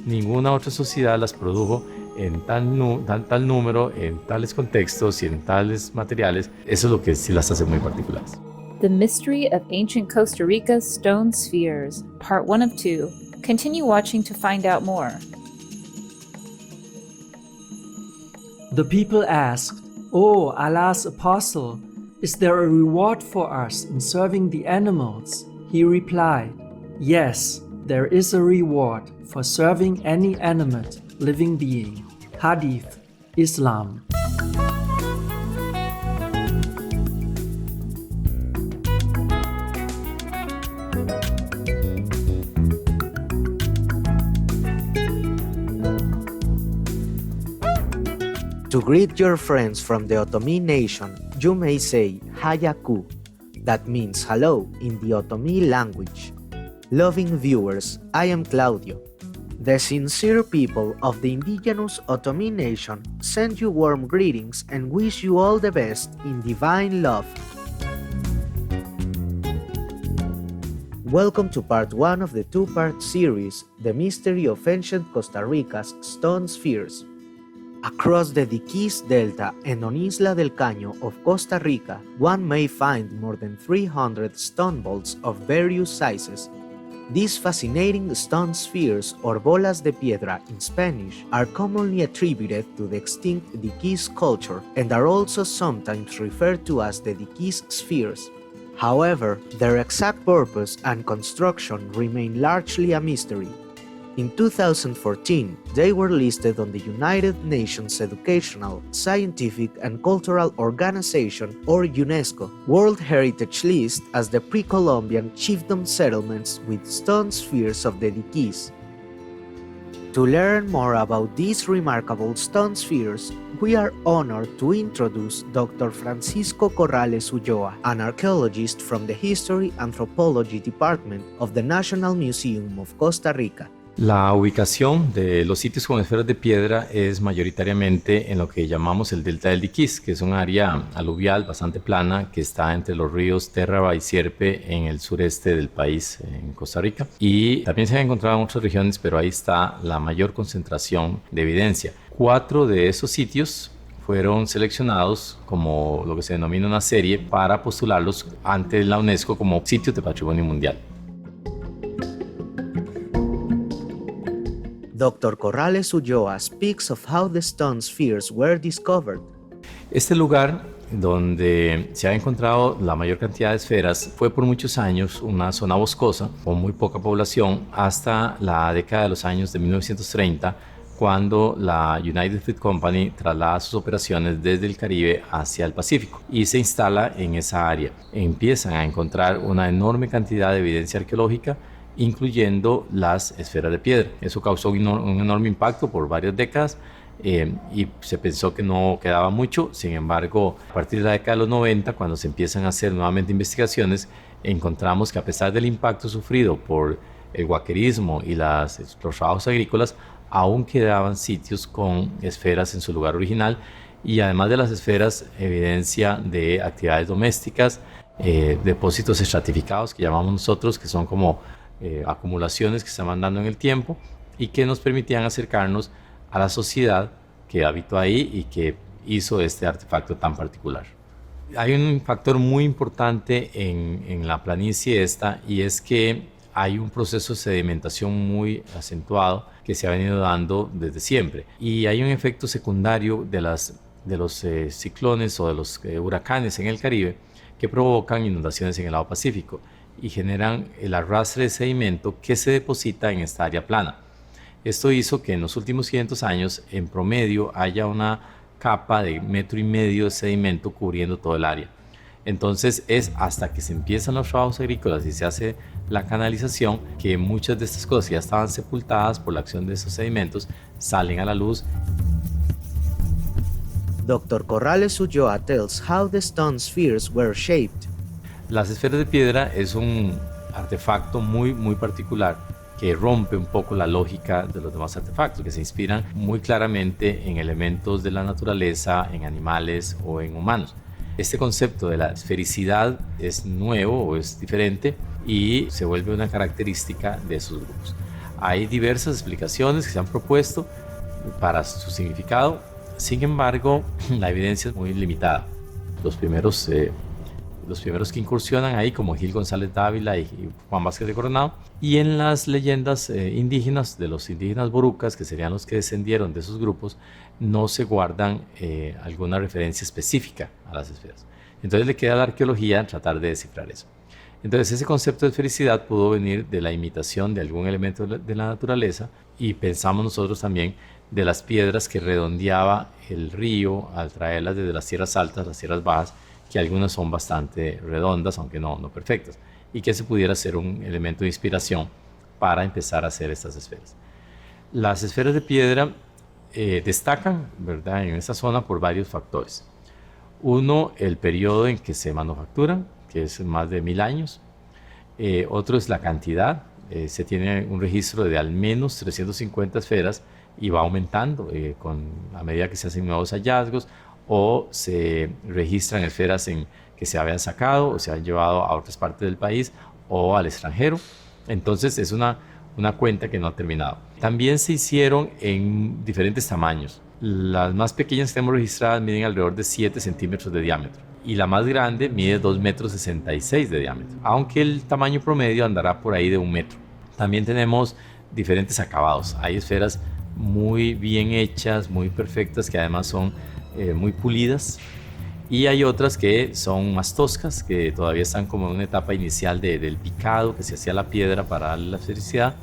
ninguna otra sociedad las produjo en tal número, en tales contextos y en tales materiales. Eso es lo que sí las hace muy particulares. The Mystery of Ancient Costa Rica's Stone Spheres, Part 1 of 2. Continue watching to find out more. The people asked, "Oh, Allah's apostle, is there a reward for us in serving the animals?" He replied, "Yes, there is a reward for serving any animate living being." Hadith, Islam. To greet your friends from the Otomi nation, you may say Hayaku, that means hello in the Otomi language. Loving viewers, I am Claudio. The sincere people of the indigenous Otomi nation send you warm greetings and wish you all the best in divine love. Welcome to part 1 of the two-part series, The Mystery of Ancient Costa Rica's Stone Spheres. Across the Diquís Delta and on Isla del Caño of Costa Rica, one may find more than 300 stone balls of various sizes. These fascinating stone spheres, or bolas de piedra in Spanish, are commonly attributed to the extinct Diquís culture and are also sometimes referred to as the Diquís spheres. However, their exact purpose and construction remain largely a mystery. In 2014, they were listed on the United Nations Educational, Scientific and Cultural Organization, or UNESCO, World Heritage List as the pre-Columbian chiefdom settlements with stone spheres of the Diquís. To learn more about these remarkable stone spheres, we are honored to introduce Dr. Francisco Corrales Ulloa, an archaeologist from the History Anthropology Department of the National Museum of Costa Rica. La ubicación de los sitios con esferas de piedra es mayoritariamente en lo que llamamos el Delta del Diquís, que es un área aluvial bastante plana que está entre los ríos Terraba y Sierpe en el sureste del país, en Costa Rica. Y también se han encontrado en otras regiones, pero ahí está la mayor concentración de evidencia. 4 de esos sitios fueron seleccionados como lo que se denomina una serie para postularlos ante la UNESCO como sitios de patrimonio mundial. Dr. Corrales Ulloa speaks of how the stone spheres were discovered. Este lugar donde se ha encontrado la mayor cantidad de esferas fue por muchos años una zona boscosa con muy poca población hasta la década de los años de 1930, cuando la United Fruit Company traslada sus operaciones desde el Caribe hacia el Pacífico y se instala en esa área. Empiezan a encontrar una enorme cantidad de evidencia arqueológica, incluyendo las esferas de piedra. Eso causó un enorme impacto por varias décadas y se pensó que no quedaba mucho. Sin embargo, a partir de la década de los 90, cuando se empiezan a hacer nuevamente investigaciones, encontramos que a pesar del impacto sufrido por el guaquerismo y los trabajos agrícolas, aún quedaban sitios con esferas en su lugar original, y además de las esferas, evidencia de actividades domésticas, depósitos estratificados que llamamos nosotros, que son como acumulaciones que se van dando en el tiempo y que nos permitían acercarnos a la sociedad que habitó ahí y que hizo este artefacto tan particular. Hay un factor muy importante en la planicie esta, y es que hay un proceso de sedimentación muy acentuado que se ha venido dando desde siempre, y hay un efecto secundario de los ciclones o de los huracanes en el Caribe que provocan inundaciones en el lado Pacífico y generan el arrastre de sedimento que se deposita en esta área plana. Esto hizo que en los últimos 500 años, en promedio, haya una capa de 1,5 metros de sedimento cubriendo todo el área. Entonces es hasta que se empiezan los trabajos agrícolas y se hace la canalización que muchas de estas cosas que ya estaban sepultadas por la acción de esos sedimentos salen a la luz. Dr. Corrales Ulloa tells how the stone spheres were shaped. Las esferas de piedra es un artefacto muy particular que rompe un poco la lógica de los demás artefactos, que se inspiran muy claramente en elementos de la naturaleza, en animales o en humanos. Este concepto de la esfericidad es nuevo o es diferente y se vuelve una característica de esos grupos. Hay diversas explicaciones que se han propuesto para su significado, sin embargo, la evidencia es muy limitada. Los primeros que incursionan ahí, como Gil González Dávila y Juan Vázquez de Coronado, y en las leyendas indígenas de los indígenas borucas, que serían los que descendieron de esos grupos, no se guardan alguna referencia específica a las esferas. Entonces le queda a la arqueología tratar de descifrar eso. Entonces ese concepto de esfericidad pudo venir de la imitación de algún elemento de la naturaleza, y pensamos nosotros también de las piedras que redondeaba el río al traerlas desde las tierras altas, las tierras bajas, que algunas son bastante redondas, aunque no perfectas, y que se pudiera ser un elemento de inspiración para empezar a hacer estas esferas. Las esferas de piedra destacan, ¿verdad?, en esta zona por varios factores. Uno, el periodo en que se manufacturan, que es más de 1000 años. Otro es la cantidad. Se tiene un registro de al menos 350 esferas y va aumentando a medida que se hacen nuevos hallazgos o se registran esferas que se habían sacado o se han llevado a otras partes del país o al extranjero. Entonces es una cuenta que no ha terminado. También se hicieron en diferentes tamaños. Las más pequeñas que tenemos registradas miden alrededor de 7 centímetros de diámetro y la más grande mide 2,66 metros de diámetro, aunque el tamaño promedio andará por ahí de 1 metro. También tenemos diferentes acabados. Hay esferas muy bien hechas, muy perfectas, que además son muy pulidas, y hay otras que son más toscas, que todavía están como en una etapa inicial del picado que se hacía a la piedra para darle la esfericidad.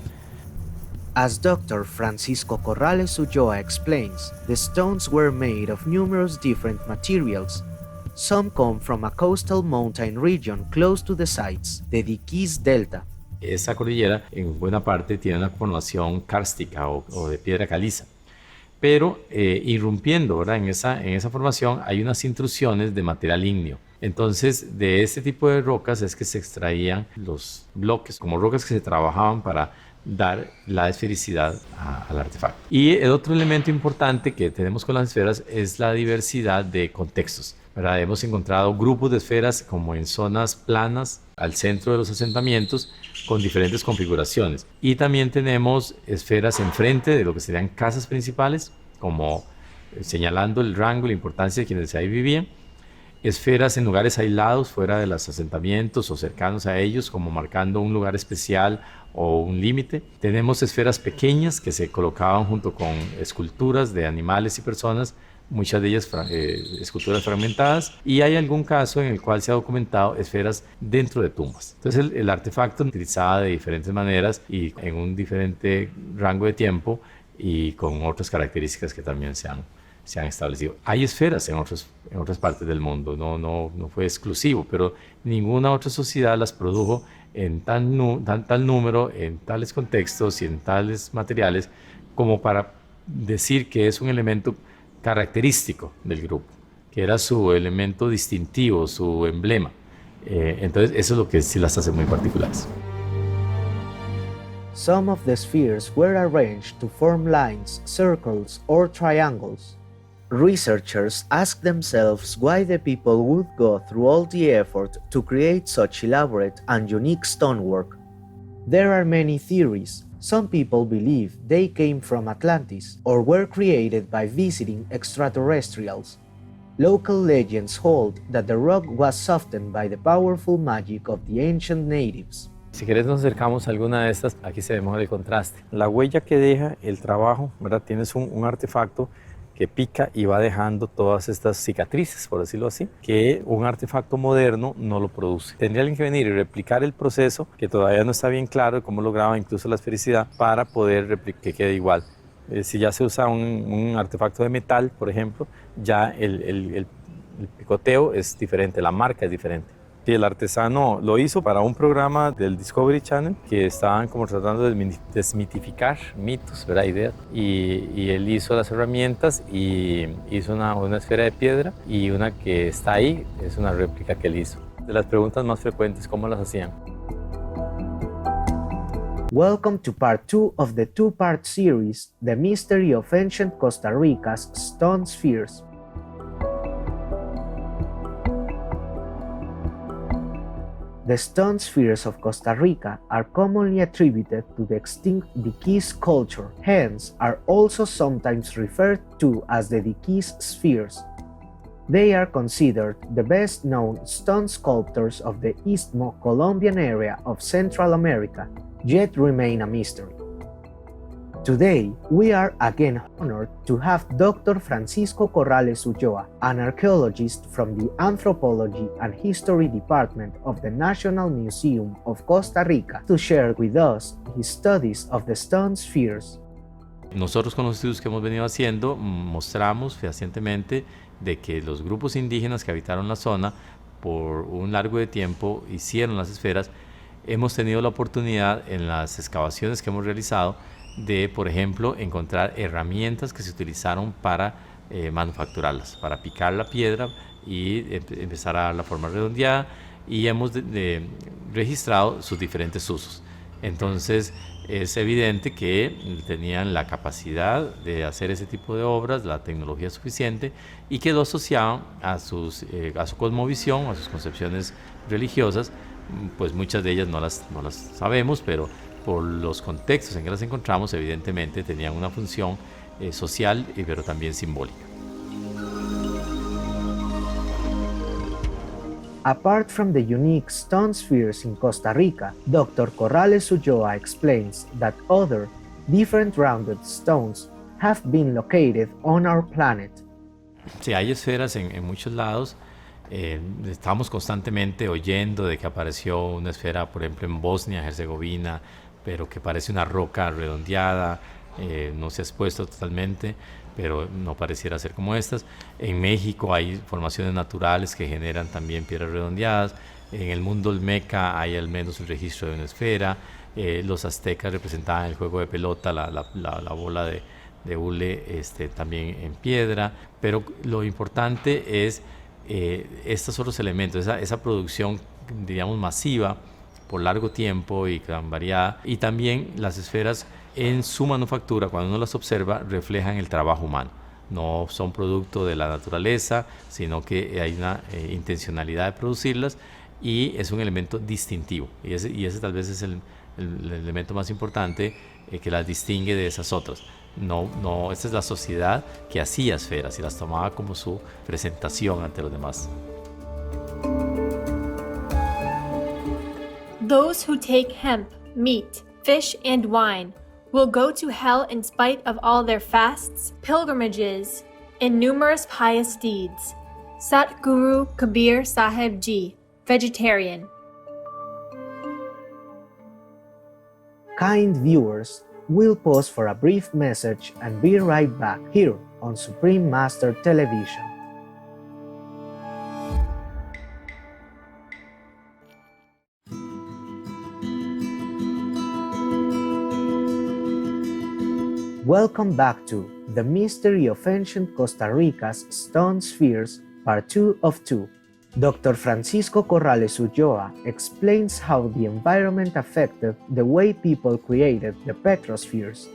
As Dr. Francisco Corrales Ulloa explains, the stones were made of numerous different materials. Some come from a coastal mountain region close to the sites, the Diquís Delta. Esa cordillera en buena parte tiene una formación kárstica o de piedra caliza, pero irrumpiendo, ¿verdad?, en esa formación hay unas intrusiones de material ígneo. Entonces de este tipo de rocas es que se extraían los bloques, como rocas que se trabajaban para dar la esfericidad al artefacto. Y el otro elemento importante que tenemos con las esferas es la diversidad de contextos, ¿verdad? Hemos encontrado grupos de esferas como en zonas planas al centro de los asentamientos con diferentes configuraciones, y también tenemos esferas enfrente de lo que serían casas principales, como señalando el rango y la importancia de quienes ahí vivían. Esferas en lugares aislados fuera de los asentamientos o cercanos a ellos, como marcando un lugar especial o un límite. Tenemos esferas pequeñas que se colocaban junto con esculturas de animales y personas, muchas de ellas esculturas fragmentadas, y hay algún caso en el cual se ha documentado esferas dentro de tumbas. Entonces el artefacto utilizado de diferentes maneras y en un diferente rango de tiempo y con otras características que también se han establecido. Hay esferas en otras partes del mundo, no fue exclusivo, pero ninguna otra sociedad las produjo en tal número, en tales contextos y en tales materiales como para decir que es un elemento característico del grupo, que era su elemento distintivo, su emblema. Entonces eso es lo que sí las hace muy particulares. Some of the spheres were arranged to form lines, circles, or triangles. Researchers ask themselves why the people would go through all the effort to create such elaborate and unique stonework. There are many theories. Some people believe they came from Atlantis or were created by visiting extraterrestrials. Local legends hold that the rock was softened by the powerful magic of the ancient natives. Si querés nos acercamos a alguna de estas, aquí se ve el contraste. La huella que deja el trabajo, ¿verdad? Tienes un artefacto que pica y va dejando todas estas cicatrices, por decirlo así, que un artefacto moderno no lo produce. Tendría alguien que venir y replicar el proceso, que todavía no está bien claro de cómo lograba incluso la esfericidad, para poder que quede igual. Si ya se usa un artefacto de metal, por ejemplo, ya el picoteo es diferente, la marca es diferente. Y el artesano lo hizo para un programa del Discovery Channel que estaban como tratando de desmitificar mitos, ¿verdad? Ideas. Y él hizo las herramientas y hizo una esfera de piedra, y una que está ahí es una réplica que él hizo. De las preguntas más frecuentes, ¿cómo las hacían? Welcome to part 2 of the two-part series, The Mystery of Ancient Costa Rica's Stone Spheres. The stone spheres of Costa Rica are commonly attributed to the extinct Diquís culture, hence are also sometimes referred to as the Diquís spheres. They are considered the best-known stone sculptors of the Istmo Colombian area of Central America, yet remain a mystery. Today, we are again honored to have Dr. Francisco Corrales Ulloa, an archaeologist from the Anthropology and History Department of the National Museum of Costa Rica, to share with us his studies of the stone spheres. Nosotros con los estudios que hemos venido haciendo mostramos fehacientemente de que los grupos indígenas que habitaron la zona por un largo de tiempo hicieron las esferas. Hemos tenido la oportunidad en las excavaciones que hemos realizado de, por ejemplo, encontrar herramientas que se utilizaron para manufacturarlas, para picar la piedra y empezar a dar la forma redondeada, y hemos registrado sus diferentes usos. Entonces es evidente que tenían la capacidad de hacer ese tipo de obras, la tecnología suficiente, y que lo asociaban a su cosmovisión, a sus concepciones religiosas. Pues muchas de ellas no las sabemos, pero por los contextos en que las encontramos, evidentemente tenían una función social, pero también simbólica. Apart from the unique stone spheres in Costa Rica, Dr. Corrales Ulloa explains that other, different rounded stones have been located on our planet. Sí, hay esferas en muchos lados. Estamos constantemente oyendo de que apareció una esfera, por ejemplo, en Bosnia, Herzegovina, pero que parece una roca redondeada, no se ha expuesto totalmente, pero no pareciera ser como estas. En México hay formaciones naturales que generan también piedras redondeadas. En el mundo olmeca hay al menos el registro de una esfera. Los aztecas representaban el juego de pelota, la bola de hule, también en piedra. Pero lo importante es estos otros elementos, esa producción, diríamos, masiva por largo tiempo y tan variada, y también las esferas en su manufactura, cuando uno las observa, reflejan el trabajo humano. No son producto de la naturaleza, sino que hay una intencionalidad de producirlas, y es un elemento distintivo, y ese tal vez es el elemento más importante que las distingue de esas otras. No, esta es la sociedad que hacía esferas y las tomaba como su presentación ante los demás. Those who take hemp, meat, fish, and wine will go to hell in spite of all their fasts, pilgrimages, and numerous pious deeds. Satguru Kabir Sahib Ji, vegetarian. Kind viewers, we'll pause for a brief message and be right back here on Supreme Master Television. Welcome back to The Mystery of Ancient Costa Rica's Stone Spheres, Part 2 of 2. Dr. Francisco Corrales Ulloa explains how the environment affected the way people created the petrospheres.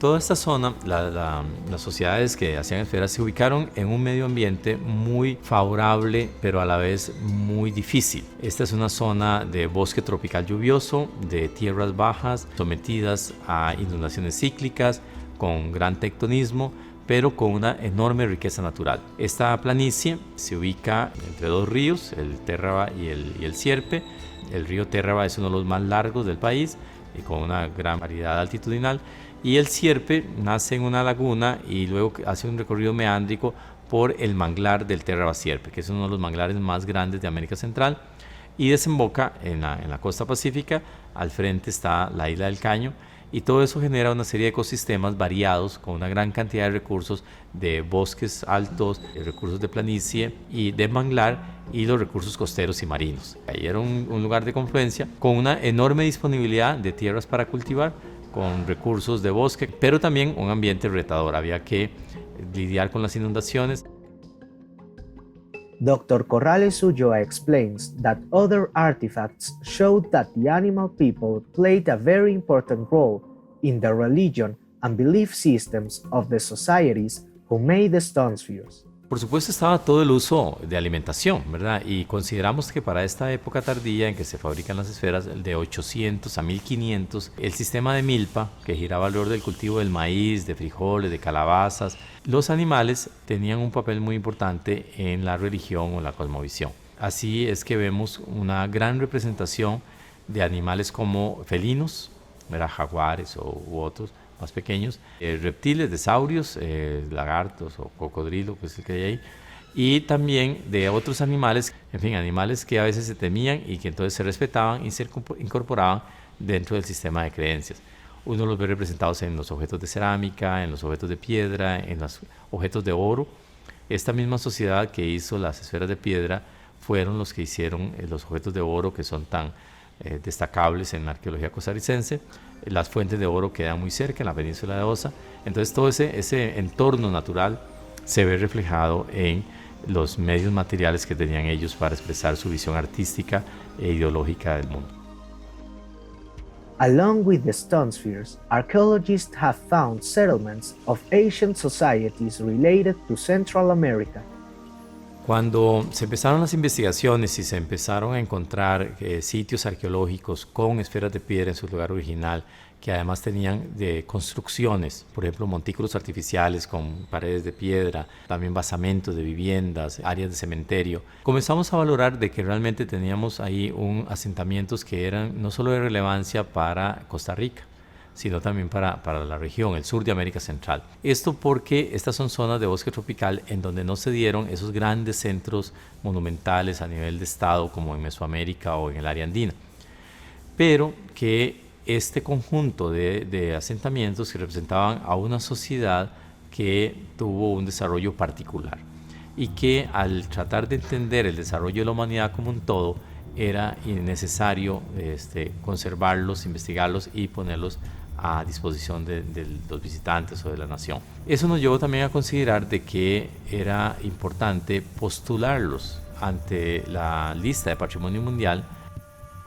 Toda esta zona, las sociedades que hacían esferas se ubicaron en un medio ambiente muy favorable, pero a la vez muy difícil. Esta es una zona de bosque tropical lluvioso, de tierras bajas, sometidas a inundaciones cíclicas, con gran tectonismo, pero con una enorme riqueza natural. Esta planicie se ubica entre dos ríos, el Térraba y el Sierpe. El río Térraba es uno de los más largos del país y con una gran variedad altitudinal, y el Sierpe nace en una laguna y luego hace un recorrido meándrico por el manglar del Térraba Sierpe, que es uno de los manglares más grandes de América Central, y desemboca en la costa pacífica. Al frente está la isla del Caño, y todo eso genera una serie de ecosistemas variados con una gran cantidad de recursos de bosques altos, de recursos de planicie y de manglar, y los recursos costeros y marinos. Ahí era un lugar de confluencia con una enorme disponibilidad de tierras para cultivar, con recursos de bosque, pero también un ambiente retador. Había que lidiar con las inundaciones. Dr. Corrales Ulloa explains that other artifacts showed that the animal people played a very important role in the religion and belief systems of the societies who made the stone spheres. Por supuesto estaba todo el uso de alimentación, ¿verdad? Y consideramos que para esta época tardía en que se fabrican las esferas, de 800 a 1500, el sistema de milpa, que giraba alrededor del cultivo del maíz, de frijoles, de calabazas, los animales tenían un papel muy importante en la religión o la cosmovisión. Así es que vemos una gran representación de animales como felinos, ¿verdad? Jaguares u otros más pequeños, reptiles, de saurios, lagartos o cocodrilo, que es el que hay ahí, y también de otros animales, en fin, animales que a veces se temían y que entonces se respetaban y se incorporaban dentro del sistema de creencias. Uno los ve representados en los objetos de cerámica, en los objetos de piedra, en los objetos de oro. Esta misma sociedad que hizo las esferas de piedra fueron los que hicieron los objetos de oro que son tan destacables en la arqueología costarricense. Las fuentes de oro quedan muy cerca, en la península de Osa. Entonces todo ese entorno natural se ve reflejado en los medios materiales que tenían ellos para expresar su visión artística e ideológica del mundo. Along with the stone spheres, archaeologists have found settlements of ancient societies related to Central America. Cuando se empezaron las investigaciones y se empezaron a encontrar sitios arqueológicos con esferas de piedra en su lugar original, que además tenían construcciones, por ejemplo, montículos artificiales con paredes de piedra, también basamentos de viviendas, áreas de cementerio, comenzamos a valorar de que realmente teníamos ahí asentamientos que eran no solo de relevancia para Costa Rica, sino también para la región, el sur de América Central. Esto porque estas son zonas de bosque tropical en donde no se dieron esos grandes centros monumentales a nivel de estado como en Mesoamérica o en el área andina, pero que este conjunto de asentamientos que representaban a una sociedad que tuvo un desarrollo particular y que al tratar de entender el desarrollo de la humanidad como un todo, era necesario conservarlos, investigarlos y ponerlos a disposición de los visitantes o de la nación. Eso nos llevó también a considerar de que era importante postularlos ante la lista de Patrimonio Mundial.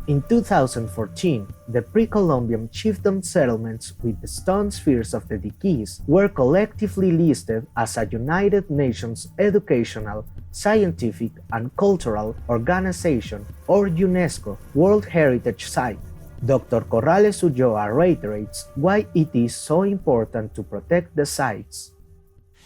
In 2014, the pre-Columbian chiefdom settlements with the stone spheres of the Diquís were collectively listed as a United Nations Educational, Scientific and Cultural Organization, or UNESCO, World Heritage Site. Dr. Corrales Ulloa reiterates why it is so important to protect the sites.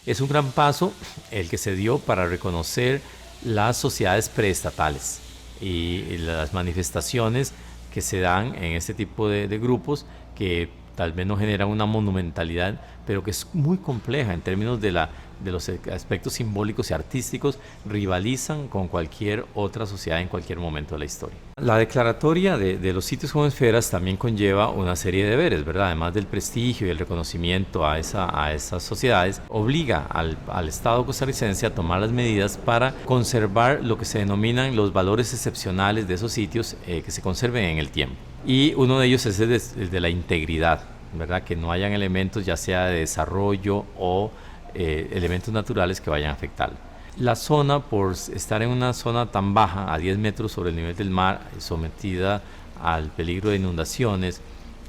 Es un gran paso el que se dio para reconocer las sociedades preestatales y las manifestaciones que se dan en este tipo de grupos que tal vez no generan una monumentalidad, pero que es muy compleja en términos de los aspectos simbólicos y artísticos, rivalizan con cualquier otra sociedad en cualquier momento de la historia. La declaratoria de los sitios como esferas también conlleva una serie de deberes, ¿verdad? Además del prestigio y el reconocimiento a esas sociedades, obliga al Estado costarricense a tomar las medidas para conservar lo que se denominan los valores excepcionales de esos sitios que se conserven en el tiempo. Y uno de ellos es el de la integridad, ¿verdad? Que no hayan elementos ya sea de desarrollo o elementos naturales que vayan a afectarlo. La zona, por estar en una zona tan baja, a 10 metros sobre el nivel del mar, sometida al peligro de inundaciones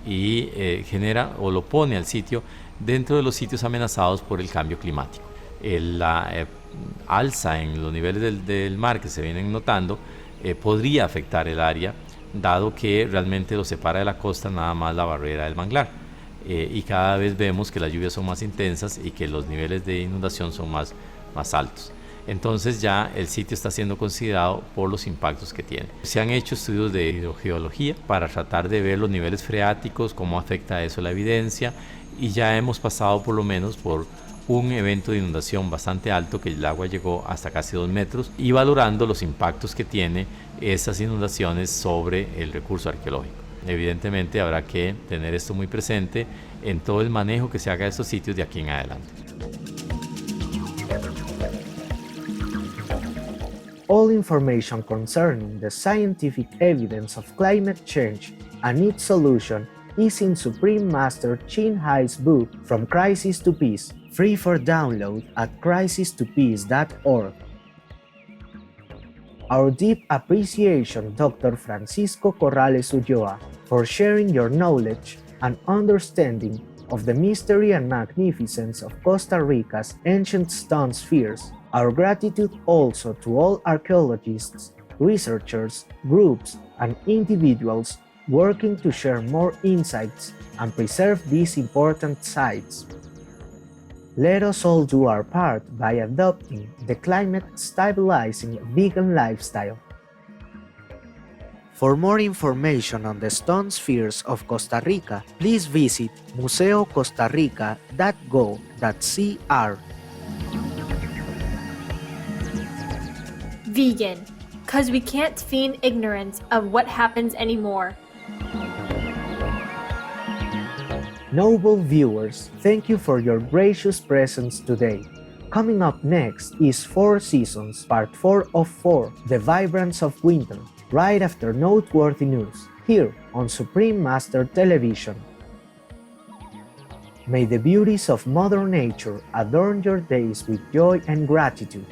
y genera o lo pone al sitio dentro de los sitios amenazados por el cambio climático. La alza en los niveles del mar que se vienen notando podría afectar el área, dado que realmente lo separa de la costa nada más la barrera del manglar. Y cada vez vemos que las lluvias son más intensas y que los niveles de inundación son más altos. Entonces ya el sitio está siendo considerado por los impactos que tiene. Se han hecho estudios de hidrogeología para tratar de ver los niveles freáticos, cómo afecta eso la evidencia, y ya hemos pasado por lo menos por un evento de inundación bastante alto, que el agua llegó hasta casi 2 metros, y valorando los impactos que tiene esas inundaciones sobre el recurso arqueológico. Evidentemente habrá que tener esto muy presente en todo el manejo que se haga de estos sitios de aquí en adelante. All information concerning the scientific evidence of climate change and its solution is in Supreme Master Chin Hai's book From Crisis to Peace, free for download at crisistopeace.org. Our deep appreciation, Dr. Francisco Corrales Ulloa, for sharing your knowledge and understanding of the mystery and magnificence of Costa Rica's ancient stone spheres. Our gratitude also to all archaeologists, researchers, groups, and individuals working to share more insights and preserve these important sites. Let us all do our part by adopting the climate-stabilizing vegan lifestyle. For more information on the stone spheres of Costa Rica, please visit museocostarrica.go.cr. Vegan, 'cause we can't feign ignorance of what happens anymore. Noble viewers, thank you for your gracious presence today. Coming up next is Four Seasons, Part 4 of 4, The Vibrance of Winter, right after noteworthy news, here on Supreme Master Television. May the beauties of Mother Nature adorn your days with joy and gratitude.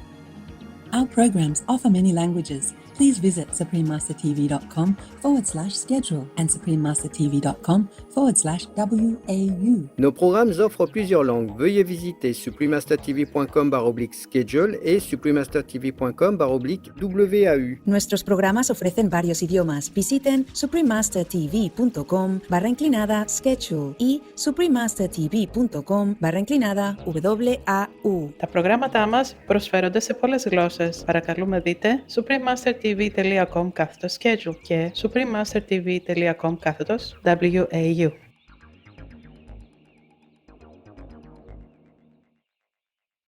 Our programs offer many languages. Please visit suprememastertv.com/schedule and suprememastertv.com/WAU. Nos programmes offrent plusieurs langues. Veuillez visiter suprememastertv.com/schedule et suprememastertv.com/WAU. Nuestros programas ofrecen varios idiomas. Visiten suprememastertv.com/schedule y suprememastertv.com/WAU. Τα προγράμματά μας προσφέρονται σε πολλές γλώσσες. Παρακαλούμε δείτε suprememastertv.com/schedule και suprememastertv.com/WAU.